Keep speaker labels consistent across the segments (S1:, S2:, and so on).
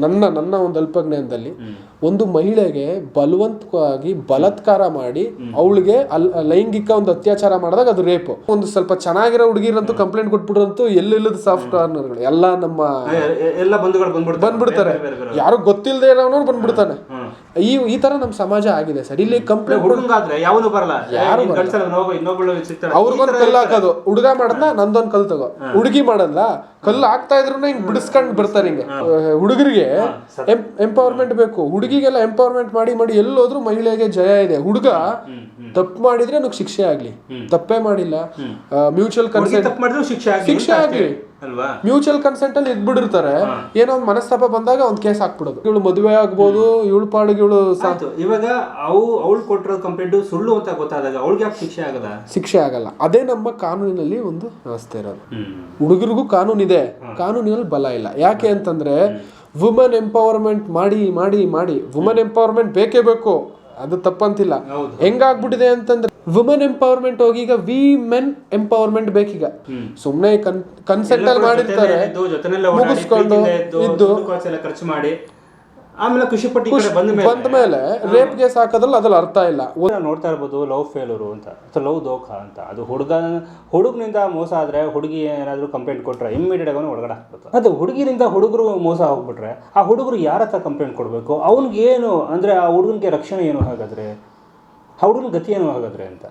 S1: ನನ್ನ ನನ್ನ ಒಂದು ಅಲ್ಪಜ್ಞಾನದಲ್ಲಿ ಒಂದು ಮಹಿಳೆಗೆ ಬಲವಂತವಾಗಿ ಬಲಾತ್ಕಾರ ಮಾಡಿ ಅವಳಿಗೆ ಲೈಂಗಿಕ ಒಂದು ಅತ್ಯಾಚಾರ ಮಾಡಿದಾಗ ಅದು ರೇಪ್. ಒಂದು ಸ್ವಲ್ಪ ಚೆನ್ನಾಗಿರೋ ಹುಡುಗಿರಂತೂ ಕಂಪ್ಲೇಂಟ್ ಕೊಟ್ಬಿಟ್ರಂತೂ ಎಲ್ಲೆಲ್ಲದ ಸಾಫ್ಟ್ ಕಾರ್ನರ್ಗಳು ಎಲ್ಲ ನಮ್ಮ
S2: ಎಲ್ಲ ಬಂಧುಗಳು
S1: ಬಂದ್ಬಿಡ್ತಾರೆ. ಯಾರು ಗೊತ್ತಿಲ್ಲದೆ ಇರೋನು ಬಂದ್ಬಿಡ್ತಾನೆ. ಈ ತರ ನಮ್ಮ ಸಮಾಜ ಆಗಿದೆ ಸರ್. ಇಲ್ಲಿ ಕಂಪ್ಲೇಂಟ್
S2: ಯಾವನು ಬರಲ್ಲ, ಯಾರು
S1: ಅವ್ರಿಗೊಂದು ಕಲ್ಲು ಹಾಕೋದು. ಹುಡುಗ ಮಾಡದ್ನ ನಂದೊಂದು ಕಲ್ ತಗೋ, ಹುಡುಗಿ ಮಾಡಲ್ಲ ಕಲ್ಲು ಹಾಕ್ತಾ ಇದ್ರು ಹಿಂಗ್ ಬಿಡಿಸ್ಕೊಂಡ್ ಬರ್ತಾರೆ. ಹಿಂಗೆ ಹುಡುಗರಿಗೆ ಎಂಪವರ್ಮೆಂಟ್ ಬೇಕು, ಹುಡುಗಿಗೆಲ್ಲ ಎಂಪವರ್ಮೆಂಟ್ ಮಾಡಿ ಮಾಡಿ ಎಲ್ಲೋದ್ರೂ ಮಹಿಳೆಗೆ ಜಯ ಇದೆ. ಹುಡುಗ ತಪ್ಪು ಮಾಡಿದ್ರೆ ನನಗೆ ಶಿಕ್ಷೆ ಆಗ್ಲಿ, ತಪ್ಪೇ ಮಾಡಿಲ್ಲ ಮ್ಯೂಚುವಲ್ ಕನ್ಸೆಂಟ್ ಶಿಕ್ಷೆ ಆಗ್ಲಿ, ಮ್ಯೂಚುವಲ್ ಕನ್ಸೆಂಟ್ ಅಲ್ಲಿ ಇದ್ಬಿಡಿರ್ತಾರೆ. ಏನೋ ಒಂದು ಮನಸ್ತಾಪ ಬಂದಾಗ ಒಂದು ಕೇಸ್ ಹಾಕ್ಬಿಡೋದು. ಇವಳು ಮದುವೆ ಆಗ್ಬೋದು, ಇವಳು ಪಾಡಿಗೆ ಇವಳು
S2: ಇವಾಗ ಅವಳು ಕೊಟ್ಟಿರೋ ಕಂಪ್ಲೇಂಟ್ ಸುಳ್ಳು ಅಂತ ಗೊತ್ತಾದಾಗ ಅವಳಿಗೆ ಯಾಕೆ ಶಿಕ್ಷೆ ಆಗಲ್ಲ.
S1: ಅದೇ ನಮ್ಮ ಕಾನೂನಿನಲ್ಲಿ ಒಂದು ವ್ಯವಸ್ಥೆ ಇರೋದು. ಹುಡುಗರಿಗೂ ಕಾನೂನಿದೆ, ಕಾನೂನಿನಲ್ಲಿ ಬಲ ಇಲ್ಲ. ಯಾಕೆ ಅಂತಂದ್ರೆ ವುಮೆನ್ ಎಂಪವರ್ಮೆಂಟ್ ಮಾಡಿ ಮಾಡಿ ಮಾಡಿ ವುಮೆನ್ ಎಂಪವರ್ಮೆಂಟ್ ಬೇಕೇ ಬೇಕು, ಅದು ತಪ್ಪಂತಿಲ್ಲ. ಹೆಂಗಾಗ್ಬಿಟ್ಟಿದೆ ಅಂತಂದ್ರೆ ವುಮೆನ್ ಎಂಪವರ್ಮೆಂಟ್ ಹೋಗಿ ಈಗ ವಿ ಮೆನ್ ಎಂಪವರ್ಮೆಂಟ್ ಬೇಕೀಗ. ಸುಮ್ನೆ ಕನ್ಸೆಂಟ್ ಅಲ್ಲಿ ಮಾಡಿರ್ತಾರೆ, ಮುಗಿಸ್ಕೊಂಡು ಇದ್ದು
S2: ಖರ್ಚು ಮಾಡಿ ಆಮೇಲೆ ಖುಷಿ ಪಟ್ಟಿ
S1: ಬಂದ ಮೇಲೆ ರೇಪ್ ಕೇಸ್ ಹಾಕೋದ್ರಲ್ಲಿ ಅದ್ರಲ್ಲಿ ಅರ್ಥ ಇಲ್ಲ.
S2: ನೋಡ್ತಾ ಇರ್ಬೋದು ಲವ್ ಫೇಲ್ಯೂರು ಅಂತ ಅಥವಾ ಲವ್ ದೋಖ ಅಂತ. ಅದು ಹುಡುಗನಿಂದ ಮೋಸ ಆದ್ರೆ ಹುಡುಗಿ ಏನಾದ್ರು ಕಂಪ್ಲೇಂಟ್ ಕೊಟ್ರೆ ಇಮ್ಮಿಡಿಯೇಟ್ ಆಗಿ ಹೊರಗಡೆ ಹಾಕ್ಬೇಕು. ಅದು ಹುಡುಗಿರಿಂದ ಹುಡುಗರು ಮೋಸ ಹೋಗ್ಬಿಟ್ರೆ ಆ ಹುಡುಗರು ಯಾರ ಹತ್ರ ಕಂಪ್ಲೇಂಟ್ ಕೊಡಬೇಕು, ಅವ್ನಿಗೆ ಏನು ಅಂದ್ರೆ ಆ ಹುಡುಗನಿಗೆ ರಕ್ಷಣೆ ಏನು ಹಾಗಾದ್ರೆ, ಆ ಹುಡುಗನ ಗತಿ ಏನು ಹಾಗಾದ್ರೆ ಅಂತ.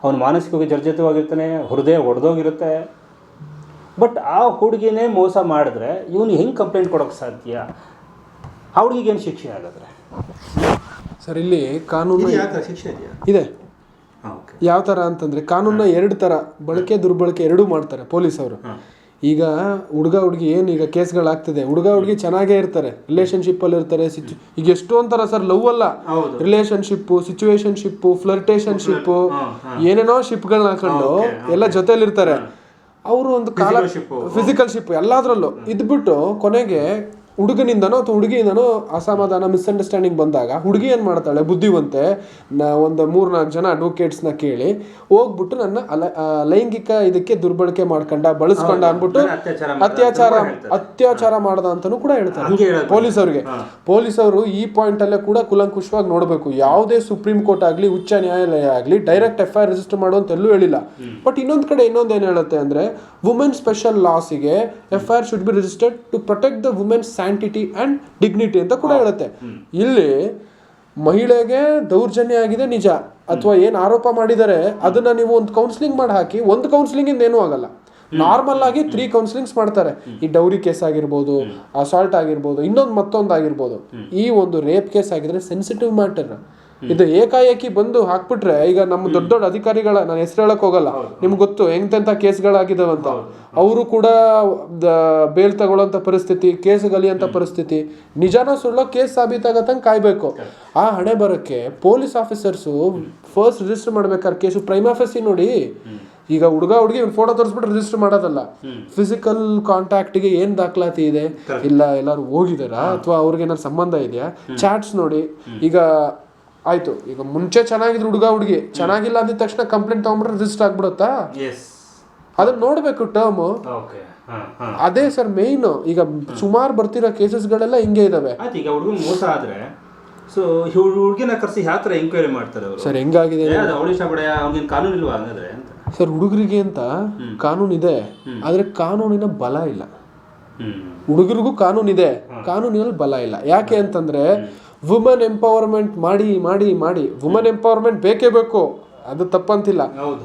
S2: ಅವನು ಮಾನಸಿಕವಾಗಿ ಜರ್ಜರಿತವಾಗಿರ್ತಾನೆ, ಹೃದಯ ಒಡೆದೋಗಿರುತ್ತೆ. ಬಟ್ ಆ ಹುಡುಗಿನೇ ಮೋಸ ಮಾಡಿದ್ರೆ ಇವನು ಹೆಂಗೆ ಕಂಪ್ಲೇಂಟ್ ಕೊಡೋಕ್ಕೆ ಸಾಧ್ಯ? ಆ ಹುಡುಗಿಗೆ ಏನು ಶಿಕ್ಷೆ ಹಾಗಾದ್ರೆ?
S1: ಸರ್ ಇಲ್ಲಿ ಕಾನೂನು
S2: ಶಿಕ್ಷೆ
S1: ಇದೆ. ಯಾವ ಥರ ಅಂತಂದರೆ ಕಾನೂನ ಎರಡು ಥರ ಬಳಕೆ ದುರ್ಬಳಕೆ ಎರಡೂ ಮಾಡ್ತಾರೆ ಪೊಲೀಸವರು. ಈಗ ಹುಡುಗ ಹುಡುಗಿ ಏನು ಈಗ ಕೇಸ್ಗಳಾಗ್ತದೆ, ಹುಡುಗ ಹುಡುಗಿ ಚೆನ್ನಾಗೇ ಇರ್ತಾರೆ, ರಿಲೇಷನ್ಶಿಪ್ಪಲ್ಲಿ ಇರ್ತಾರೆ. ಈಗ ಎಷ್ಟೊಂಥರ ಸರ್ ಲವ್ ಅಲ್ಲ, ರಿಲೇಷನ್ಶಿಪ್ಪು, ಸಿಚುವೇಶನ್ಶಿಪ್ಪು, ಫ್ಲರ್ಟೇಷನ್ಶಿಪ್ಪು, ಏನೇನೋ ಶಿಪ್ಗಳನ್ನ ಹಾಕೊಂಡು ಎಲ್ಲ ಜೊತೆಲಿರ್ತಾರೆ. ಅವರು ಒಂದು ಕಾಲ ಫಿಸಿಕಲ್ ಶಿಪ್ ಎಲ್ಲದರಲ್ಲೂ ಇದ್ಬಿಟ್ಟು ಕೊನೆಗೆ ಹುಡುಗನಿಂದನೋ ಅಥವಾ ಹುಡುಗಿಯಿಂದನೋ ಅಸಮಾಧಾನ ಮಿಸ್ಅಂಡರ್ಸ್ಟ್ಯಾಂಡಿಂಗ್ ಬಂದಾಗ ಹುಡುಗಿ ಏನು ಮಾಡ್ತಾಳೆ, ಬುದ್ಧಿವಂತೆ ಒಂದು 3-4 ಜನ ಅಡ್ವೊಕೇಟ್ಸ್ನ ಕೇಳಿ ಹೋಗ್ಬಿಟ್ಟು ನನ್ನ ಲೈಂಗಿಕ ಇದಕ್ಕೆ ದುರ್ಬಳಕೆ ಮಾಡ್ಕೊಂಡ ಬಳಸ್ಕೊಂಡ ಅಂದ್ಬಿಟ್ಟು ಅತ್ಯಾಚಾರ ಮಾಡ್ದ ಅಂತಲೂ ಕೂಡ ಹೇಳ್ತಾರೆ ಪೊಲೀಸವ್ರಿಗೆ. ಪೊಲೀಸವರು ಈ ಪಾಯಿಂಟಲ್ಲೇ ಕೂಡ ಕುಲಂಕುಷವಾಗಿ ನೋಡಬೇಕು. ಯಾವುದೇ ಸುಪ್ರೀಂ ಕೋರ್ಟ್ ಆಗಲಿ ಉಚ್ಚ ನ್ಯಾಯಾಲಯ ಆಗಲಿ ಡೈರೆಕ್ಟ್ FIR ರಿಜಿಸ್ಟರ್ ಮಾಡುವಂತ ಎಲ್ಲೂ ಹೇಳಿಲ್ಲ. ಬಟ್ ಇನ್ನೊಂದು ಕಡೆ ಇನ್ನೊಂದೇನು ಹೇಳುತ್ತೆ ಅಂದರೆ ವುಮೆನ್ ಸ್ಪೆಷಲ್ ಲಾಸಿಗೆ FIR should be registered to protect the women's sanctity and dignity ಅಂತ ಕೂಡ ಹೇಳುತ್ತೆ. ಇಲ್ಲಿ ಮಹಿಳೆಗೆ ದೌರ್ಜನ್ಯ ಆಗಿದೆ ನಿಜ, ಅಥವಾ ಏನು ಆರೋಪ ಮಾಡಿದರೆ ಅದನ್ನ ನೀವು ಒಂದು ಕೌನ್ಸಿಲಿಂಗ್ ಮಾಡಿ ಹಾಕಿ, ಒಂದು ಕೌನ್ಸಿಲಿಂಗ್ ಇಂದ ಏನೂ ಆಗಲ್ಲ. ನಾರ್ಮಲ್ ಆಗಿ 3 ಕೌನ್ಸಿಲಿಂಗ್ಸ್ ಮಾಡ್ತಾರೆ. ಈ ಡೌರಿ ಕೇಸ್ ಆಗಿರ್ಬೋದು, ಅಸಾಲ್ಟ್ ಆಗಿರ್ಬೋದು, ಮತ್ತೊಂದು ಆಗಿರ್ಬೋದು. ಈ ಒಂದು ರೇಪ್ ಕೇಸ್ ಆಗಿದ್ರೆ ಸೆನ್ಸಿಟಿವ್ ಮ್ಯಾಟರ್. ಇದು ಏಕಾಏಕಿ ಬಂದು ಹಾಕ್ಬಿಟ್ರೆ, ಈಗ ನಮ್ಮ ದೊಡ್ಡ ದೊಡ್ಡ ಅಧಿಕಾರಿಗಳ ನಾನು ಹೆಸರು ಹೇಳಕ್ ಹೋಗಲ್ಲ, ನಿಮ್ಗೆ ಗೊತ್ತು ಎಂತೆಂಥ ಕೇಸ್ಗಳಾಗಿದಾವಂತ. ಅವರು ಕೂಡ ಬೇಲ್ ತಗೊಳ್ಳೋಂಥ ಪರಿಸ್ಥಿತಿ, ಕೇಸ್ ಗಲಿಯಂಥ ಪರಿಸ್ಥಿತಿ. ನಿಜಾನ ಸುಳ್ಳೋ ಕೇಸ್ ಸಾಬೀತಾಗತ್ತಂಗೆ ಕಾಯ್ಬೇಕು. ಆ ಹಣೆ ಬರೋಕ್ಕೆ ಪೊಲೀಸ್ ಆಫೀಸರ್ಸು ಫಸ್ಟ್ ರಿಜಿಸ್ಟರ್ ಮಾಡ್ಬೇಕಾದ್ರೆ ಕೇಸು ಪ್ರೈಮಾ ಫೇಸಿ ನೋಡಿ. ಈಗ ಹುಡುಗ ಹುಡುಗಿ ಫೋಟೋ ತೋರಿಸ್ಬಿಟ್ಟು ರಿಜಿಸ್ಟರ್ ಮಾಡೋದಲ್ಲ, ಫಿಸಿಕಲ್ ಕಾಂಟ್ಯಾಕ್ಟ್ಗೆ ಏನು ದಾಖಲಾತಿ ಇದೆ, ಇಲ್ಲ ಎಲ್ಲರೂ ಹೋಗಿದಾರಾ ಅಥವಾ ಅವ್ರಿಗೆ ಏನಾದ್ರು ಸಂಬಂಧ ಇದೆಯಾ, ಚಾಟ್ಸ್ ನೋಡಿ. ಈಗ ಆಯ್ತು, ಈಗ ಮುಂಚೆ ಚೆನ್ನಾಗಿದ್ರು ಹುಡುಗ ಹುಡುಗಿ, ಚೆನ್ನಾಗಿಲ್ಲ ಅಂದಿದ ತಕ್ಷಣ ಕಂಪ್ಲೇಂಟ್ ತಗೊಂಡ್ಬಿಟ್ರೆ ರಿಜಿಸ್ಟರ್ ಆಗ್ಬಿಡುತ್ತಾ? ಅದನ್ನ ನೋಡ್ಬೇಕು ಟರ್ಮ್. ಅದೇ ಸರ್ ಮೇನ್. ಈಗ ಸುಮಾರು ಬರ್ತಿರೋ ಕೇಸಸ್ಗಳೆಲ್ಲ ಹಿಂಗೆ ಇದಾವೆ.
S2: ಈಗ ಹುಡುಗ ಮೋಸ ಆದ್ರೆ ಸೊ ಹುಡುಗಿನ ಕರೆಸಿ ಯಾವ ಥರ ಎಂಕ್ವೈರಿ ಮಾಡ್ತಾರೆ
S1: ಸರ್? ಹೆಂಗಾಗಿದೆ
S2: ಕಾನೂನು ಇಲ್ವಾ ಹಂಗಾದ್ರೆ
S1: ಸರ್? ಹುಡುಗರಿಗೆ ಅಂತ ಕಾನೂನು ಇದೆ, ಆದ್ರೆ ಕಾನೂನಿನ ಬಲ ಇಲ್ಲ. ಹುಡುಗರಿಗೂ ಕಾನೂನಿದೆ, ಕಾನೂನಿನಲ್ಲಿ ಬಲ ಇಲ್ಲ. ಯಾಕೆ ಅಂತಂದ್ರೆ ವುಮೆನ್ ಎಂಪವರ್ಮೆಂಟ್ ಮಾಡಿ ಮಾಡಿ ಮಾಡಿ ವುಮೆನ್ ಎಂಪವರ್ಮೆಂಟ್ ಬೇಕೇ ಬೇಕು, ಅದು ತಪ್ಪಂತಿಲ್ಲ.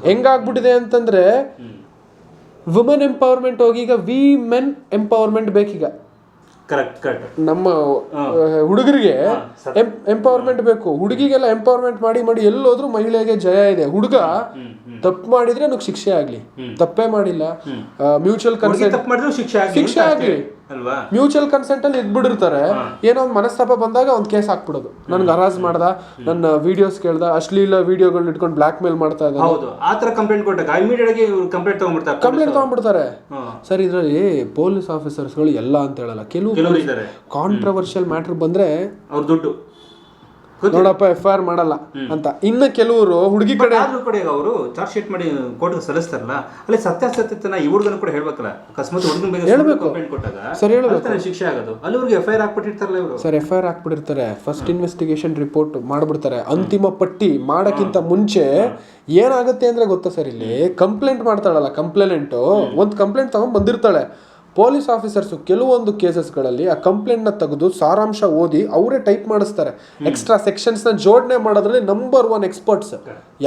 S1: ಹೆಂಗಾಗ್ಬಿಟ್ಟಿದೆ ಅಂತಂದ್ರೆ ವುಮೆನ್ ಎಂಪವರ್ಮೆಂಟ್ ಹೋಗಿ ಈಗ ವಿ ಮೆನ್ ಎಂಪವರ್ಮೆಂಟ್ ಬೇಕೀಗ. ನಮ್ಮ ಹುಡುಗರಿಗೆ ಎಂಪವರ್ಮೆಂಟ್ ಬೇಕು, ಹುಡುಗಿಗೆಲ್ಲ ಎಂಪವರ್ಮೆಂಟ್ ಮಾಡಿ ಮಾಡಿ ಎಲ್ಲೋದ್ರೂ ಮಹಿಳೆಗೆ ಜಯ ಇದೆ. ಹುಡುಗ ತಪ್ಪು ಮಾಡಿದ್ರೆ ನನಗೆ ಶಿಕ್ಷೆ ಆಗ್ಲಿ, ತಪ್ಪೇ ಮಾಡಿಲ್ಲ ಮ್ಯೂಚುವಲ್ ಕನ್ಸೆಂಟ್ ಶಿಕ್ಷೆ ಆಗ್ಲಿ, ಮ್ಯೂಚುವಲ್ ಕನ್ಸೆಂಟ್ ಅಲ್ಲಿ ಇದ್ಬಿಡಿರ್ತಾರೆ. ಏನೋ ಒಂದು ಮನಸ್ತಾಪ ಬಂದಾಗ ಒಂದು ಕೇಸ್ ಹಾಕ್ಬಿಡೋದು. ನನ್ಗೆ ಹರಾಜ್ ಮಾಡ್ದ, ನನ್ನ ವಿಡಿಯೋಸ್ ಕೇಳ್ದ, ಅಶ್ಲೀಲ ವಿಡಿಯೋಗಳನ್ನ ಇಟ್ಕೊಂಡು ಬ್ಲಾಕ್ ಮೇಲ್ ಮಾಡ್ತಾ ಇದ್ದಾರೆ, ಕಂಪ್ಲೇಂಟ್ ತಗೊಂಡ್ಬಿಡ್ತಾರೆ. ಸರ್ ಇದರಲ್ಲಿ ಪೊಲೀಸ್ ಆಫೀಸರ್ಸ್ಗಳು ಎಲ್ಲ ಅಂತ ಹೇಳಲ್ಲ, ಕೆಲವು ಕಾಂಟ್ರವರ್ಷಿಯಲ್ ಮ್ಯಾಟರ್ ಬಂದ್ರೆ
S2: ಅವ್ರ ದುಡ್ಡು
S1: ನೋಡಪ್ಪ FIR ಮಾಡಲ್ಲ ಅಂತ. ಇನ್ನು ಕೆಲವರು ಹುಡುಗಿ ಕಡೆ
S2: ಆದ್ರೂ ಕೂಡ ಈಗ ಅವರು ಚಾರ್ಜ್ ಶೀಟ್ ಮಾಡಿ ಕೋರ್ಟ್ಗೆ ಸಲ್ಲಿಸ್ತಾರಲ್ಲ, ಅಲ್ಲಿ ಸತ್ಯಾಸತ್ಯತೆನ ಈ ಹುಡುಗನ ಕೂಡ ಹೇಳ್ಬೇಕಲ್ಲ. ಅಕಸ್ಮಾತ್ ಹುಡುಗನ ಬಗ್ಗೆ ಕಂಪ್ಲೇಂಟ್ ಕೊಟ್ಟಾಗ
S1: ಸರ್ ಹೇಳ್ಬೇಕು,
S2: ಶಿಕ್ಷೆ ಆಗೋದು. ಅಲ್ಲಿವರೆಗೆ FIR ಹಾಕ್ಬಿಟ್ಟಿರ್ತಾರಲ್ಲ ಇವರು.
S1: ಸರ್ FIR ಹಾಕ್ಬಿಟ್ಟಿರ್ತಾರೆ, ಫಸ್ಟ್ ಇನ್ವೆಸ್ಟಿಗೇಷನ್ ರಿಪೋರ್ಟ್ ಮಾಡ್ಬಿಡ್ತಾರೆ. ಅಂತಿಮ ಪಟ್ಟಿ ಮಾಡಕ್ಕಿಂತ ಮುಂಚೆ ಏನಾಗುತ್ತೆ ಅಂದ್ರೆ ಗೊತ್ತಾ ಸರ್, ಇಲ್ಲಿ ಕಂಪ್ಲೇಂಟ್ ಮಾಡ್ತಾಳಲ್ಲ ಕಂಪ್ಲೇಂಟು, ಒಂದು ಕಂಪ್ಲೇಂಟ್ ತಗೊಂಡ್ ಬಂದಿರ್ತಾಳೆ. ಪೊಲೀಸ್ ಆಫೀಸರ್ಸು ಕೆಲವೊಂದು ಕೇಸಸ್ಗಳಲ್ಲಿ ಆ ಕಂಪ್ಲೇಂಟ್ನ ತೆಗೆದು ಸಾರಾಂಶ ಓದಿ ಅವರೇ ಟೈಪ್ ಮಾಡಿಸ್ತಾರೆ. ಎಕ್ಸ್ಟ್ರಾ ಸೆಕ್ಷನ್ಸ್ನ ಜೋಡಣೆ ಮಾಡೋದ್ರಲ್ಲಿ ನಂಬರ್ 1 ಎಕ್ಸ್ಪರ್ಟ್ಸ್.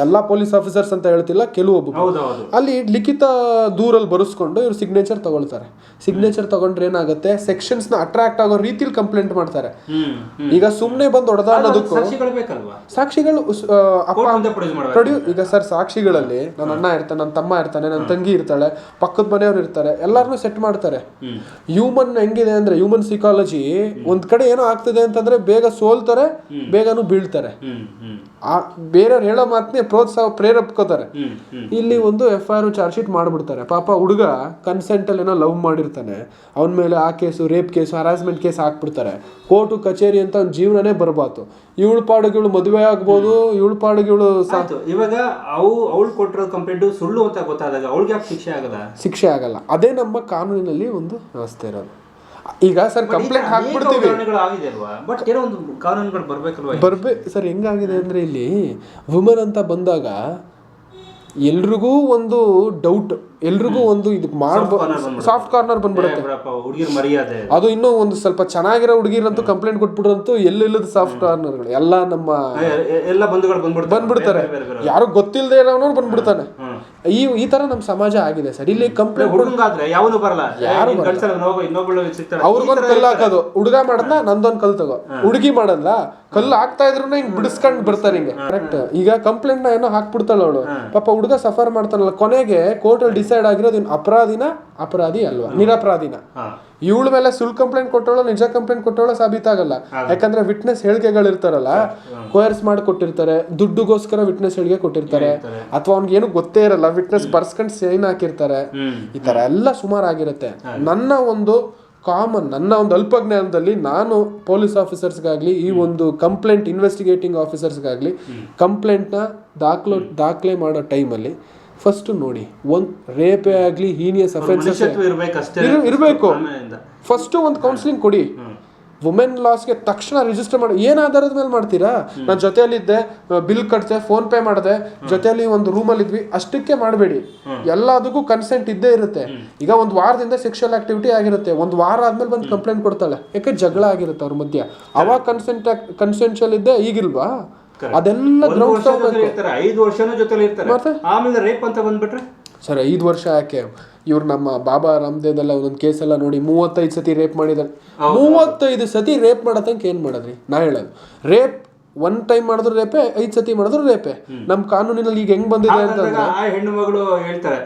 S1: ಎಲ್ಲ ಪೊಲೀಸ್ ಆಫೀಸರ್ಸ್ ಅಂತ ಹೇಳ್ತಿಲ್ಲ, ಕೆಲವೊಬ್ಬರು ಅಲ್ಲಿ ಲಿಖಿತ ದೂರಲ್ಲಿ ಬರೆಸ್ಕೊಂಡು ಇವ್ರು ಸಿಗ್ನೇಚರ್ ತಗೊಳ್ತಾರೆ. ಸಿಗ್ನೇಚರ್ ತಗೊಂಡ್ರೆ ಏನಾಗುತ್ತೆ, ಸೆಕ್ಷನ್ಸ್ನ ಅಟ್ರಾಕ್ಟ್ ಆಗೋ ರೀತಿಲಿ ಕಂಪ್ಲೇಂಟ್ ಮಾಡ್ತಾರೆ. ಈಗ ಸುಮ್ಮನೆ ಬಂದು ಹೊಡೆದ ಅನ್ನೋದಕ್ಕೂ ಸಾಕ್ಷಿಗಳು ಈಗ ಸರ್ ಸಾಕ್ಷಿಗಳಲ್ಲಿ ನನ್ನ ಅಣ್ಣ ಇರ್ತಾನೆ, ನನ್ನ ತಮ್ಮ ಇರ್ತಾನೆ, ನನ್ನ ತಂಗಿ ಇರ್ತಾಳೆ, ಪಕ್ಕದ ಮನೆಯವ್ರು ಇರ್ತಾರೆ, ಎಲ್ಲಾರನ್ನೂ ಸೆಟ್ ಮಾಡ್ತಾರೆ. ಹ್ಯೂಮನ್ ಹೆಂಗಿದೆ ಅಂದ್ರೆ, ಹ್ಯೂಮನ್ ಸೈಕಾಲಜಿ ಒಂದ್ ಕಡೆ ಏನೋ ಆಗ್ತದೆ ಅಂತಂದ್ರೆ ಬೇಗ ಸೋಲ್ತಾರೆ, ಬೇಗನೂ ಬೀಳ್ತಾರೆ. ಬೇರೆಯವ್ರು ಹೇಳೋ ಮಾತನ್ನೇ ಪ್ರೋತ್ಸಾಹ ಪ್ರೇರೇಪಿಸ್ಕೋತಾರೆ. ಇಲ್ಲಿ ಒಂದು FIR ಚಾರ್ಜ್ ಶೀಟ್ ಮಾಡ್ಬಿಡ್ತಾರೆ. ಪಾಪ ಹುಡುಗ ಕನ್ಸೆಂಟ್ ಅಲ್ಲಿ ಏನೋ ಲವ್ ಮಾಡಿರ್ತಾನೆ, ಅವನ ಮೇಲೆ ಆ case, rape case, harassment case ಹಾಕ್ಬಿಡ್ತಾರೆ. ಕೋರ್ಟು ಕಚೇರಿ ಅಂತ ಅವ್ನ ಜೀವನನೇ ಬರ್ಬಾತು. ಇವಳು ಪಾಡಿಗೆ ಇವಳು ಮದುವೆ ಆಗ್ಬೋದು, ಇವಳು ಪಾಡಿಗೆ ಇವಳು
S2: ಇವಾಗ ಅವಳು ಕೊಟ್ಟಿರೋ ಕಂಪ್ಲೇಂಟ್ ಸುಳ್ಳು ಅಂತ ಗೊತ್ತಾದಾಗ ಅವಳಿಗೆ ಯಾಕೆ ಶಿಕ್ಷೆ ಆಗಲ್ಲ? ಅದೇ
S1: ನಮ್ಮ ಕಾನೂನಿನಲ್ಲಿ ಒಂದು ವ್ಯವಸ್ಥೆ ಇರೋದು. ಈಗ ಸರ್ ಕಂಪ್ಲೇಂಟ್ ಹಾಕ್ಬಿಡ್ತೀವಿ, ಸರ್ ಹೆಂಗಾಗಿದೆ ಅಂದ್ರೆ, ಇಲ್ಲಿ ವುಮನ್ ಅಂತ ಬಂದಾಗ ಎಲ್ರಿಗೂ ಒಂದು ಡೌಟ್, ಎಲ್ರಿಗೂ ಒಂದು ಇದಕ್ಕೆ ಸಾಫ್ಟ್ ಕಾರ್ನರ್ ಬಂದ್ಬಿಡುತ್ತೆ. ಅದು ಇನ್ನೂ ಒಂದು ಸ್ವಲ್ಪ ಚೆನ್ನಾಗಿರೋ ಹುಡುಗಿರಂತೂ ಕಂಪ್ಲೇಂಟ್ ಕೊಟ್ಬಿಡ್ರಂತೂ ಎಲ್ಲೆಲ್ಲದ ಸಾಫ್ಟ್ ಕಾರ್ನರ್ಗಳು ಎಲ್ಲ ನಮ್ಮ
S2: ಎಲ್ಲ
S1: ಬಂದ್ಬಿಡ್ತಾರೆ. ಯಾರು ಗೊತ್ತಿಲ್ಲದೆ ಇರೋನು ಬಂದ್ಬಿಡ್ತಾನೆ. ಈ ತರ ನಮ್ಮ ಸಮಾಜ ಆಗಿದೆ ಸರ್. ಇಲ್ಲಿ ಕಂಪ್ಲೇಂಟ್ ಅವ್ರಿಗೊಂದು ಕಲ್ಲು ಹಾಕೋದು, ಹುಡುಗ ಮಾಡದ್ನ ನಂದೊಂದು ಕಲ್ ತಗೋ, ಹುಡುಗಿ ಮಾಡಲ್ಲ ಕಲ್ಲು ಹಾಕ್ತಾ ಇದ್ರು ಹಿಂಗ್ ಬಿಡಿಸ್ಕೊಂಡ್ ಬರ್ತಾರೆ ಹಿಂಗೆ. ಕರೆಕ್ಟ್. ಈಗ ಕಂಪ್ಲೇಂಟ್ ನ ಏನೋ ಹಾಕ್ಬಿಡ್ತಾಳ ಅವಳು, ಪಾಪ ಹುಡುಗ ಸಫರ್ ಮಾಡ್ತಾನಲ್ಲ, ಕೊನೆಗೆ ಕೋರ್ಟ್ ಅಲ್ಲಿ ಡಿಸೈಡ್ ಆಗಿರೋದು ಅಪರಾಧಿ ಅಲ್ವಾ, ನಿರಪರಾಧಿನ. ಇವಳ ಮೇಲೆ ಸುಳ್ಳು ಕಂಪ್ಲೇಂಟ್ ಕೊಟ್ಟವಳು ನಿಜ ಕಂಪ್ಲೇಂಟ್ ಕೊಟ್ಟವಳು ಸಾಬೀತಾಗಲ್ಲ. ಯಾಕಂದ್ರೆ ವಿಟ್ನೆಸ್ ಹೇಳಿಕೆಗಳು ಇರ್ತಾರಲ್ಲ, ಕೋಯರ್ಸ್ ಮಾಡಿ ಕೊಟ್ಟಿರ್ತಾರೆ, ದುಡ್ಡುಗೋಸ್ಕರ ವಿಟ್ನೆಸ್ ಹೇಳಿಕೆ ಕೊಟ್ಟಿರ್ತಾರೆ, ಅಥವಾ ಅವ್ನಿಗೆ ಏನು ಗೊತ್ತೇ ಇರಲ್ಲ, ವಿಟ್ನೆಸ್ ಬರ್ಸ್ಕೊಂಡ್ ಸೈನ್ ಹಾಕಿರ್ತಾರೆ. ಈ ತರ ಎಲ್ಲ ಸುಮಾರಾಗಿರುತ್ತೆ. ನನ್ನ ಒಂದು ಅಲ್ಪಜ್ಞಾನದಲ್ಲಿ ನಾನು ಪೊಲೀಸ್ ಆಫೀಸರ್ಸ್ಗಾಗ್ಲಿ, ಈ ಒಂದು ಕಂಪ್ಲೇಂಟ್ ಇನ್ವೆಸ್ಟಿಗೇಟಿಂಗ್ ಆಫೀಸರ್ಸ್ಗಾಗ್ಲಿ ಕಂಪ್ಲೇಂಟ್ನ ದಾಖಲೆ ಮಾಡೋ ಟೈಮಲ್ಲಿ ಫಸ್ಟ್ ನೋಡಿ, ಒಂದು ರೇಪೇ ಆಗಲಿ, ಹೀನಿಯಸ್ ಅಫೆನ್ಸಸ್ ಇರಬೇಕು. ಫಸ್ಟ್ ಒಂದು ಕೌನ್ಸಿಲಿಂಗ್ ಕೊಡಿ. ವುಮೆನ್ ಲಾಸ್ಗೆ ತಕ್ಷಣ ರಿಜಿಸ್ಟರ್ ಮಾಡಿ. ಏನು ಆಧಾರದ ಮೇಲೆ ಮಾಡ್ತೀರಾ? ನಾನು ಜೊತೆಯಲ್ಲಿದ್ದೆ, ಬಿಲ್ ಕಟ್ತೆ, ಫೋನ್ ಪೇ ಮಾಡಿದೆ, ಜೊತೆಯಲ್ಲಿ ಒಂದು ರೂಮಲ್ಲಿ ಇದ್ವಿ, ಅಷ್ಟಕ್ಕೆ ಮಾಡಬೇಡಿ. ಎಲ್ಲದಕ್ಕೂ ಕನ್ಸೆಂಟ್ ಇದ್ದೇ ಇರುತ್ತೆ. ಈಗ ಒಂದು ವಾರದಿಂದ ಸೆಕ್ಷುವಲ್ ಆಕ್ಟಿವಿಟಿ ಆಗಿರುತ್ತೆ, ಒಂದು ವಾರ ಆದ್ಮೇಲೆ ಬಂದು ಕಂಪ್ಲೇಂಟ್ ಕೊಡ್ತಾಳೆ, ಯಾಕೆ ಜಗಳ ಆಗಿರುತ್ತೆ ಅವ್ರ ಮಧ್ಯ. ಅವಾಗ ಕನ್ಸೆಂಟ್ಷಲ್ ಇದ್ದೆ, ಈಗಿಲ್ವಾ? ಅದೆಲ್ಲ
S2: 5 ವರ್ಷನೂ ಜೊತೆಲಿ ಇರ್ತಾರೆ, ಆಮೇಲೆ ರೇಪ್ ಅಂತ ಬಂದ್ಬಿಟ್ರೆ
S1: ಸರ್ 5 ವರ್ಷ ಯಾಕೆ? ಇವ್ರು ನಮ್ಮ ಬಾಬಾ ರಾಮದೇವ್ ಎಲ್ಲ ಒಂದೊಂದು ಕೇಸೆಲ್ಲ ನೋಡಿ 35 ಸತಿ ರೇಪ್ ಮಾಡಿದಾರೆ. 35 ಸತಿ ರೇಪ್ ಮಾಡತಂಕ ಏನ್ ಮಾಡಿದ್ರಿ? ನಾ ಹೇಳೋದು, ರೇಪ್ 1 ಟೈಮ್ ಮಾಡಿದ್ರು ರೇಪೆ, 5 ಸತಿ ಮಾಡಿದ್ರು ರೇಪೆ. ನಮ್ ಕಾನೂನಿನಲ್ಲಿ ಈಗ ಹೆಂಗ್ ಬಂದಿದೆ ಅಂತಂದ್ರೆ,
S2: ಹೆಣ್ಣು ಮಗಳು ಹೇಳ್ತಾರೆ,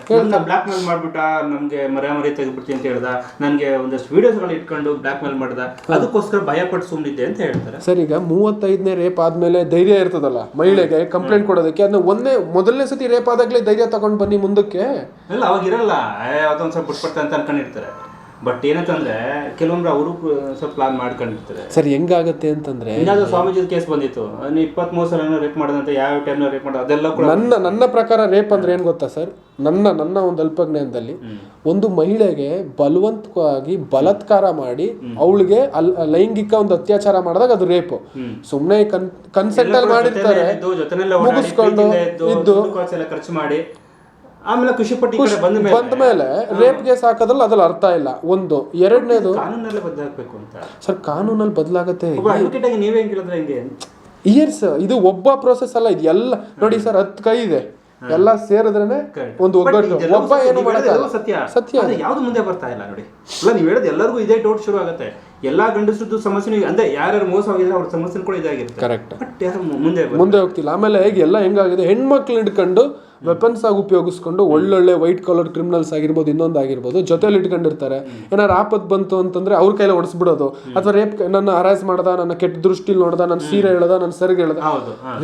S2: ಬ್ಲಾಕ್ ಮೇಲ್ ಮಾಡ್ಬಿಟ್ಟ, ನಮ್ಗೆ ಮರಿ ತೆಗೆದ್ಬಿಡ್ತೀನಿ ಅಂತ ಹೇಳ್ದ, ನನ್ಗೆ ಒಂದಷ್ಟು ವಿಡಿಯೋಸ್ಗಳು ಇಟ್ಕೊಂಡು ಬ್ಲಾಕ್ ಮೇಲ್ ಮಾಡ್ದ, ಅದಕ್ಕೋಸ್ಕರ ಭಯ ಪಟ್ಟು ಸುಮ್ಮನಿದ್ದೆ ಅಂತ ಹೇಳ್ತಾರೆ.
S1: ಸರ್ ಈಗ 35ನೇ ರೇಪ್ ಆದ್ಮೇಲೆ ಧೈರ್ಯ ಇರ್ತದಲ್ಲ ಮಹಿಳೆಗೆ ಕಂಪ್ಲೇಂಟ್ ಕೊಡೋದಕ್ಕೆ, ಅದನ್ನ ಮೊದಲನೇ ಸತಿ ರೇಪ್ ಆದಾಗ್ಲೇ ಧೈರ್ಯ ತಗೊಂಡ್ ಬನ್ನಿ ಮುಂದಕ್ಕೆ.
S2: ಇಲ್ಲ, ಅವಾಗ ಇರಲ್ಲ, ಅದೊಂದ್ ಸ್ವಲ್ಪ ಬಿಟ್ಬಿಡ್ತಾರೆ ಅಂತ ಅನ್ಕೊಂಡಿರ್ತಾರೆ. ಬಟ್ ಏನಂತಂದ್ರೆ ಕೆಲವೊಬ್ರು ಅವರು ಸ್ವಲ್ಪ ಪ್ಲಾನ್ ಮಾಡ್ಕೊಂಡಿರ್ತಾರೆ.
S1: ಸರ್ ಹೆಂಗಾಗತ್ತೆ ಅಂತಂದ್ರೆ,
S2: ಏನಾದ್ರು ಸ್ವಾಮೀಜಿ ಕೇಸ್ ಬಂದಿತ್ತು, 23 ಸಲ ರೇಪ್ ಮಾಡೋದಂತ, ಯಾವ ಟೈಮ್ ರೇಪ್ ಮಾಡೋದು ಅದೆಲ್ಲ ಕೂಡ.
S1: ನನ್ನ ಪ್ರಕಾರ ರೇಪ್ ಅಂದ್ರೆ ಏನ್ ಗೊತ್ತಾ ಸರ್, ನನ್ನ ಒಂದು ಅಲ್ಪಜ್ಞಾನದಲ್ಲಿ, ಒಂದು ಮಹಿಳೆಗೆ ಬಲವಂತವಾಗಿ ಬಲಾತ್ಕಾರ ಮಾಡಿ ಅವಳಿಗೆ ಲೈಂಗಿಕ ಒಂದು ಅತ್ಯಾಚಾರ ಮಾಡಿದಾಗ ಅದು ರೇಪ್. ಸುಮ್ನೆ ಕನ್ಸೆಂಟ್ ಅಲ್ಲಿ ಮಾಡಿರ್ತಾರೆ, ಮುಗಿಸ್ಕೊಂಡು ಇದ್ದು
S2: ಖರ್ಚು ಮಾಡಿ ಆಮೇಲೆ ಖುಷಿ ಪಟ್ಟಿ
S1: ಬಂದ ಮೇಲೆ ರೇಪ್ ಕೇಸ್ ಹಾಕೋದ್ರಲ್ಲಿ ಅದ್ರಲ್ಲಿ ಅರ್ಥ ಇಲ್ಲ. ಒಂದು ಎರಡನೇದು
S2: ಕಾನೂನಲ್ಲಿ ಬದಲಾಗಬೇಕು ಅಂತ.
S1: ಸರ್ ಕಾನೂನಲ್ಲಿ ಬದಲಾಗತ್ತೆ.
S2: ನೀವೇ ಹೇಳಿದ್ರೆ ಹೆಂಗೆ?
S1: ಇಯರ್ಸ್ ಇದು ಒಬ್ಬ ಪ್ರೋಸೆಸ್ ಅಲ್ಲ, ಇದು ಎಲ್ಲ ನೋಡಿ ಸರ್, 10 ಕೈ ಇದೆ, ಎಲ್ಲ ಸೇರಿದ್ರೇನೆ ಒಂದು ಒಗ್ಗಟ್ಟು. ಒಬ್ಬ ಏನು ಮಾಡಲ್ಲ.
S2: ಸತ್ಯ ಯಾವ್ದು ಮುಂದೆ ಬರ್ತಾ ಇಲ್ಲ ನೋಡಿ. ಅಲ್ಲ ನೀವು ಹೇಳೋದು ಎಲ್ಲರಿಗೂ ಇದೇ ಡೌಟ್ ಶುರು ಆಗುತ್ತೆ. ಎಲ್ಲಾ ಗಂಡಸರದ್ದು ಸಮಸ್ಯೆ ಅಂದ್ರೆ ಯಾರ್ಯಾರು ಮೋಸ ಆಗಿದ್ರೆ ಅವ್ರ ಸಮಸ್ಯೆ ಕೂಡ ಇದಾಗಿರುತ್ತೆ.
S1: ಕರೆಕ್ಟ್.
S2: ಬಟ್ ಯಾರು ಮುಂದೆ
S1: ಹೋಗ್ತಿಲ್ಲ. ಆಮೇಲೆ ಈಗ ಎಲ್ಲ ಹೆಂಗಾಗಿದೆ, ಹೆಣ್ಮಕ್ಳು ಹಿಡ್ಕೊಂಡು ವೆಪನ್ಸ್ ಆಗಿ ಉಪಯೋಗಿಸ್ಕೊಂಡು ಒಳ್ಳೊಳ್ಳೆ ವೈಟ್ ಕಾಲರ್ ಕ್ರಿಮಿನಲ್ಸ್ ಆಗಿರ್ಬೋದು, ಇನ್ನೊಂದು ಆಗಿರ್ಬೋದು, ಜೊತೆಲಿ ಇಟ್ಕೊಂಡಿರ್ತಾರೆ. ಏನಾರು ಆಪತ್ ಬಂತು ಅಂತಂದ್ರೆ ಅವ್ರ ಕೈಲ ಹೊಡಿಸ್ಬಿಡೋದು, ಅಥವಾ ರೇಪ್ ನನ್ನ ಹರಾಸ್ ಮಾಡ್ದ, ನನ್ನ ಕೆಟ್ಟ ದೃಷ್ಟಿಲಿ ನೋಡ್ದ, ನನ್ನ ಸೀರೆ ಹೇಳ್ದ, ನನ್ನ ಸರಿಗೆ ಹೇಳ್ದ.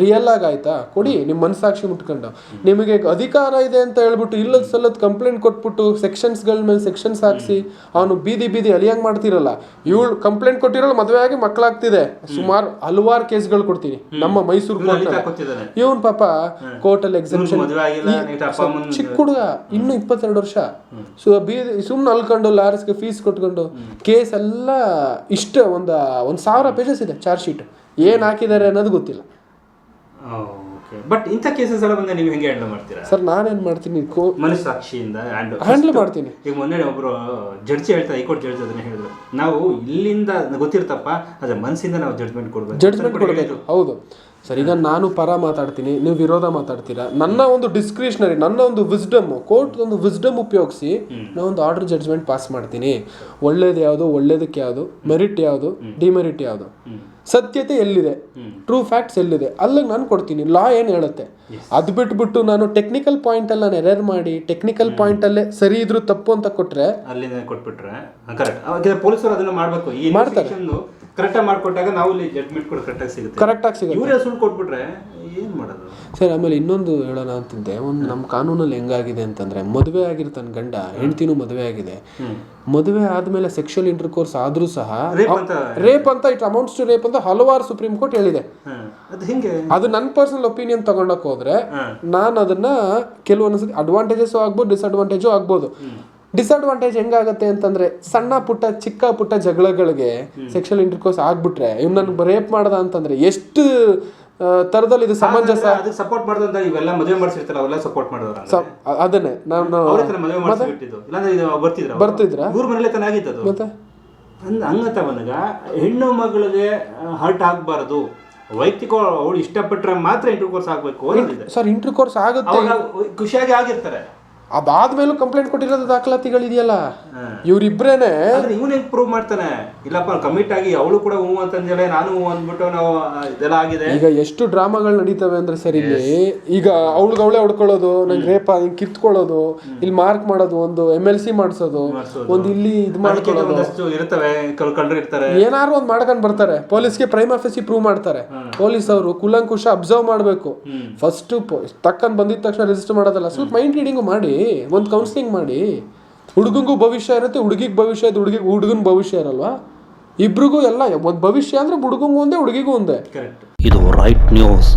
S1: ರಿಯಲ್ ಆಗಿ ಆಯ್ತಾ ಕೊಡಿ, ನಿಮ್ ಮನಸಾಕ್ಷಿ ಮುಟ್ಕೊಂಡು. ನಿಮಗೆ ಅಧಿಕಾರ ಇದೆ ಅಂತ ಹೇಳ್ಬಿಟ್ಟು ಇಲ್ಲದ ಸಲ್ಲದ ಕಂಪ್ಲೇಂಟ್ ಕೊಟ್ಬಿಟ್ಟು ಸೆಕ್ಷನ್ಸ್ಗಳ ಮೇಲೆ ಸೆಕ್ಷನ್ಸ್ ಹಾಕ್ಸಿ ಅವನು ಬೀದಿ ಬೀದಿ ಅಲಿಯಂಗ್ ಮಾಡ್ತಿರಲ್ಲ. ಇವಳು ಕಂಪ್ಲೇಂಟ್ ಕೊಟ್ಟಿರೋಳು ಮದುವೆ ಆಗಿ ಮಕ್ಕಳಾಗ್ತಿದೆ. ಸುಮಾರು ಹಲವಾರು ಕೇಸ್ಗಳು ಕೊಡ್ತೀನಿ ನಮ್ಮ ಮೈಸೂರು ಕೋರ್ಟ್. ಇವನ್ ಪಾಪ ಕೋರ್ಟಲ್ಲಿ ಎಕ್ಸಾಮಿಷನ್, ಚಿಕ್ಕ ಹುಡುಗ, ಇನ್ನು 22 ವರ್ಷ, ಸುಮ್ನೆ ಅಲ್ಕೊಂಡು ಲಾರಿಸ್ಗೆ ಫೀಸ್ ಕೊಟ್ಕೊಂಡು ಕೇಸ್ ಎಲ್ಲ ಇಷ್ಟ ಒಂದು 1000 ಪೇಜಸ್ ಇದೆ ಚಾರ್ಜ್ ಶೀಟ್. ಏನ್ ಹಾಕಿದ್ದಾರೆ ಅನ್ನೋದು ಗೊತ್ತಿಲ್ಲ.
S2: ಬಟ್ ಇಂಥ ಕೇಸಸ್ ಎಲ್ಲ ಬಂದ್ರೆ ನೀವು ಹೆಂಗೆ ಹ್ಯಾಂಡಲ್ ಮಾಡ್ತೀರಾ
S1: ಸರ್? ನಾನೇನ್ ಮಾಡ್ತೀನಿ,
S2: ಮನಸ್ಸಾಕ್ಷಿಯಿಂದ
S1: ಹ್ಯಾಂಡಲ್ ಮಾಡ್ತೀನಿ.
S2: ಈಗ ಮೊನ್ನೆ ಒಬ್ರು ಜಡ್ಜಿ ಹೇಳ್ತಾರೆ, ಹೈಕೋರ್ಟ್ ಜಡ್ಜ್ ಅದನ್ನ ಹೇಳಿದ್ರು, ನಾವು ಇಲ್ಲಿಂದ ಗೊತ್ತಿರ್ತಪ್ಪ ಅದ್ರ ಮನಸ್ಸಿಂದ ನಾವು ಜಡ್ಜ್ಮೆಂಟ್ ಕೊಡ್ಬೇಕು.
S1: ಹೌದು ಸರ್. ಈಗ ನಾನು ಪರ ಮಾತಾಡ್ತೀನಿ, ನೀವು ವಿರೋಧ ಮಾತಾಡ್ತೀರಾ. ನನ್ನ ಒಂದು ಡಿಸ್ಕ್ರಿಷನರಿ, ನನ್ನ ಒಂದು ವಿಸ್ಡಮ್, ಕೋರ್ಟ್ ಒಂದು ವಿಸ್ಡಮ್ ಉಪಯೋಗಿಸಿ ನಾನು ಒಂದು ಆರ್ಡರ್ ಜಡ್ಜ್ಮೆಂಟ್ ಪಾಸ್ ಮಾಡ್ತೀನಿ. ಒಳ್ಳೇದು ಯಾವುದು, ಒಳ್ಳೇದಕ್ಕೆ ಯಾವುದು, ಮೆರಿಟ್ ಯಾವುದು, ಡಿಮೆರಿಟ್ ಯಾವುದು, ಸತ್ಯತೆ ಎಲ್ಲಿದೆ, ಟ್ರೂ ಫ್ಯಾಕ್ಟ್ಸ್ ಎಲ್ಲಿದೆ, ಅಲ್ಲಿಗೆ ನಾನು ಕೊಡ್ತೀನಿ. ಲಾ ಏನು ಹೇಳುತ್ತೆ ಅದು ಬಿಟ್ಬಿಟ್ಟು ನಾನು ಟೆಕ್ನಿಕಲ್ ಪಾಯಿಂಟ್ ಅಲ್ಲಿ ನಾನು ಎರರ್ ಮಾಡಿ ಟೆಕ್ನಿಕಲ್ ಪಾಯಿಂಟ್ ಅಲ್ಲೇ ಸರಿ ಇದ್ರು ತಪ್ಪು ಅಂತ ಕೊಟ್ರೆ,
S2: ಅಲ್ಲಿಂದ ಕೊಟ್ಬಿಟ್ರೆ ಕರೆಕ್ಟ್. ಪೊಲೀಸರು ಅದನ್ನ ಮಾಡ್ಬೇಕು, ಮಾಡ್ತಾರೆ. ಕರೆಕ್ಟಾಗಿ ಮಾಡಿಕೊಟ್ಟಾಗ ನಾವು ಇಲ್ಲಿ ಜಡ್ಜ್ಮೆಂಟ್ ಕೂಡ ಕರೆಕ್ಟಾಗಿ ಸಿಗುತ್ತೆ. ಇವರೇ ಸುಳ್ಳು ಕೊಟ್ಬಿಟ್ರೆ ಏನು ಮಾಡೋದು
S1: ಸರ್? ಆಮೇಲೆ ಇನ್ನೊಂದು ಹೇಳೋಣ ಅಂತಿದ್ದೆ, ಒಂದು ನಮ್ಮ ಕಾನೂನಲ್ಲಿ ಹೆಂಗಾಗಿದೆ ಅಂತಂದ್ರೆ, ಮದುವೆ ಆಗಿರ್ತಾನೆ ಗಂಡ, ಹೆಂಡ್ತಿನೂ ಮದುವೆ ಆಗಿದೆ, ಮದುವೆ ಆದ್ಮೇಲೆ ಸೆಕ್ಷುವಲ್ ಇಂಟರ್ಕೋರ್ಸ್ ಆದ್ರೂ ಸಹ ರೇಪ್ ಅಂತ, ಇಟ್ ಅಮೌಂಟ್ಸ್ ಟು ರೇಪ್ ಅಂತ ಹಲವಾರು ಸುಪ್ರೀಂ ಕೋರ್ಟ್ ಹೇಳಿದೆ. ಅದು ನನ್ನ ಪರ್ಸನಲ್ ಒಪಿನಿಯನ್ ತಗೊಂಡಕ್ ಹೋದ್ರೆ ನಾನು ಅದನ್ನ ಕೆಲವೊಂದ್ಸತಿ ಅಡ್ವಾಂಟೇಜಸ್ ಆಗ್ಬೋದು, ಡಿಸ್ಅಡ್ವಾಂಟೇಜು ಆಗ್ಬೋದು. ಡಿಸ್ಅಡ್ವಾಂಟೇಜ್ ಹೆಂಗಾಗತ್ತೆ ಅಂತಂದ್ರೆ, ಸಣ್ಣ ಪುಟ್ಟ ಚಿಕ್ಕ ಪುಟ್ಟ ಜಗಳಗಳಿಗೆ ಸೆಕ್ಷುವಲ್ ಇಂಟರ್ಕೋರ್ಸ್ ಆಗ್ಬಿಟ್ರೆ, ಇವ್ ನನ್ಗೆ ರೇಪ್ ಮಾಡ್ದ ಅಂತಂದ್ರೆ ಎಷ್ಟು ತರದಲ್ಲಿ ಇದು ಸಮಂಜಸ.
S2: ಸಪೋರ್ಟ್ ಮಾಡೋದಂತ ಇವೆಲ್ಲ ಮದುವೆ ಮಾಡಿಸಿರ್ತಾರ, ಅವೆಲ್ಲ ಸಪೋರ್ಟ್ ಮಾಡೋದು.
S1: ಅದನ್ನೇ ನಾನು ಬರ್ತಿದ್ರ
S2: ಊರ್ ಮನೇಲೆ ಚೆನ್ನಾಗಿತ್ತು. ಮತ್ತೆ ಹಂಗಂತ ಬಂದಾಗ ಹೆಣ್ಣು ಮಗಳಿಗೆ ಹರ್ಟ್ ಆಗ್ಬಾರ್ದು, ವೈಯಕ್ತಿಕ ಅವಳು ಇಷ್ಟಪಟ್ಟರೆ ಮಾತ್ರ ಇಂಟರ್ಕೋರ್ಸ್ ಆಗ್ಬೇಕು.
S1: ಸರ್ ಇಂಟರ್ಕೋರ್ಸ್ ಆಗುತ್ತೆ,
S2: ಖುಷಿಯಾಗಿ ಆಗಿರ್ತಾರೆ.
S1: ಅದಾದ್ಮೇಲೂ ಕಂಪ್ಲೇಂಟ್ ಕೊಟ್ಟಿರೋದು ದಾಖಲಾತಿಗಳಿದೆಯಲ್ಲ, ಇವ್ರಿಬ್ರೇನೆ.
S2: ಇವನ್ ಹೆಂಗ್ ಪ್ರೂವ್ ಮಾಡ್ತಾನೆ? ಇಲ್ಲಪ್ಪ ಕಮಿಟ್ ಆಗಿ ಅವಳು ಕೂಡ ಹೂ ಅಂತಂದೇಳಿ ನಾನು ಹೂ ಅಂದ್ಬಿಟ್ಟು ನಾವು ಇದೆಲ್ಲ ಆಗಿದೆ. ಈಗ ಎಷ್ಟು ಡ್ರಾಮಾಗಳು ನಡೀತವೆ ಅಂದ್ರೆ ಸರ್, ಇಲ್ಲಿ ಈಗ ಅವಳೇ ಹೊಡ್ಕೊಳ್ಳೋದು, ನಂಗೆ ರೇಪ ಹಿಂಗ್ ಕಿತ್ಕೊಳ್ಳೋದು, ಇಲ್ಲಿ ಮಾರ್ಕ್ ಮಾಡೋದು, ಒಂದು MLC ಮಾಡಿಸೋದು, ಒಂದು ಇಲ್ಲಿ ಇದು ಮಾಡ್ಕೊಳ್ಳೋದು ಇರ್ತವೆ. ಕಳ್ರು ಇರ್ತಾರೆ,
S1: ಏನಾರು ಒಂದ್ ಮಾಡ್ಕೊಂಡ್ ಬರ್ತಾರೆ. ಪೊಲೀಸ್ಗೆ ಪ್ರೈಮ್ ಆಫೀಸಿ ಪ್ರೂವ್ ಮಾಡ್ತಾರೆ. ಪೊಲೀಸ್ ಅವರು ಕುಲಂಕುಷ ಅಬ್ಸರ್ವ್ ಮಾಡ್ಬೇಕು. ಫಸ್ಟ್ ತಕ್ಕಂಡ್ ಬಂದಿದ ತಕ್ಷಣ ರಿಜಿಸ್ಟರ್ ಮಾಡೋದಲ್ಲ, ಸ್ವಲ್ಪ ಮೈಂಡ್ ರೀಡಿಂಗು ಮಾಡಿ, ಒಂದು ಕೌನ್ಸಿಲಿಂಗ್ ಮಾಡಿ. ಹುಡುಗಂಗೂ ಭವಿಷ್ಯ ಇರುತ್ತೆ, ಹುಡುಗಿಗೆ ಭವಿಷ್ಯ ಇದೆ, ಹುಡುಗನ ಭವಿಷ್ಯ ಇರಲ್ವಾ? ಇಬ್ರಿಗೂ ಎಲ್ಲ ಒಂದು ಭವಿಷ್ಯ ಅಂದ್ರೆ ಹುಡುಗಂಗೂ ಒಂದೇ, ಹುಡುಗಿಗೂ ಒಂದೇ.
S3: ಇದು ರೈಟ್ ನ್ಯೂಸ್.